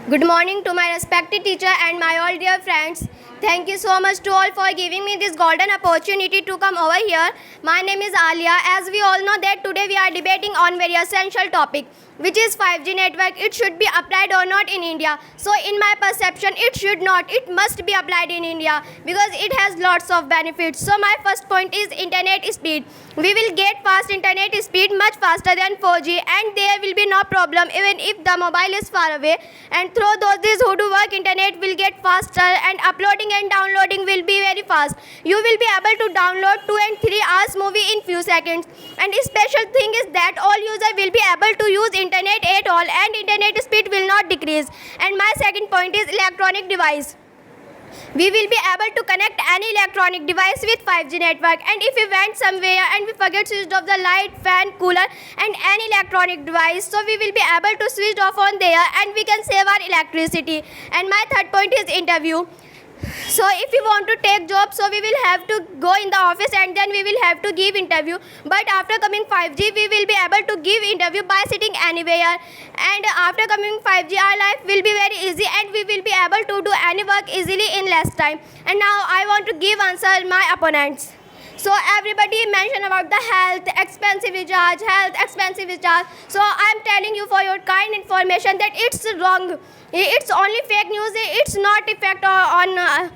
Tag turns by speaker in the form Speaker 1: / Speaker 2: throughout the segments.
Speaker 1: Good morning to my respected teacher and my all dear friends. Thank you so much to all for giving me this golden opportunity to come over here. My name is Alia. As we all know that today we are debating on very essential topic, which is 5G network. It should be applied or not in India. So in my perception, it should not. It must be applied in India because it has lots of benefits. So my first point is internet speed. We will get fast internet speed much faster than 4G, and there will be no problem even if the mobile is far away. And through those who do work, internet will get faster and uploading and downloading will be very fast. You will be able to download 2 and 3 hours movie in few seconds. And a special thing is that all users will be able to use internet at all, and internet speed will not decrease. And my second point is electronic device. We will be able to connect any electronic device with 5G network, and if we went somewhere and we forget to switch off the light, fan, cooler and any electronic device, so we will be able to switch off on there and we can save our electricity. And my third point is interview. So if we want to take job, so we will have to go in the office and then we will have to give interview. But after coming 5G, we will be able to give interview by sitting anywhere. And after coming 5G, our life will be very easy and we will be able to do any work easily in less time. And now I want to give answer my opponents. So everybody mentioned about the health, expensive recharge. So I'm telling you for your kind information that it's wrong. It's only fake news. It's not effect on our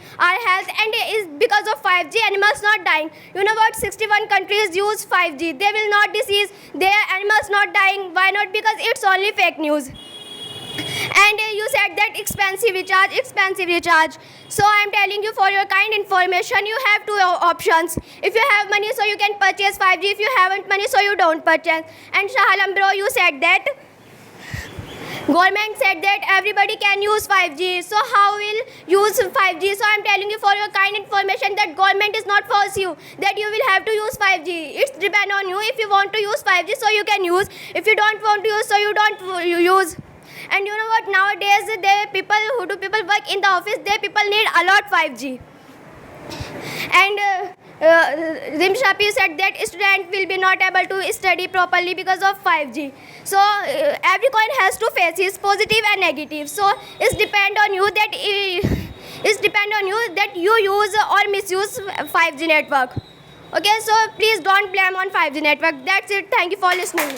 Speaker 1: health, and it is because of 5G animals not dying. You know what? 61 countries use 5G. They will not disease. Their animals not dying. Why not? Because it's only fake news. And you said that expensive recharge. So I'm telling you for your kind information, you have two options. If you have money, so you can purchase 5G. If you haven't money, so you don't purchase. And Shahalam bro, you said that government said that everybody can use 5G. So how will use 5G? So I'm telling you for your kind information that government is not force you that you will have to use 5G. It's depend on you. If you want to use 5G, so you can use. If you don't want to use, so you don't use. And you know what? Nowadays, people work in the office. People need a lot 5G. And Rimshapi said that student will be not able to study properly because of 5G. So every coin has two faces, positive and negative. So it's depend on you that you use or misuse 5G network. Okay, so please don't blame on 5G network. That's it. Thank you for listening.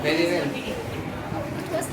Speaker 2: Very well.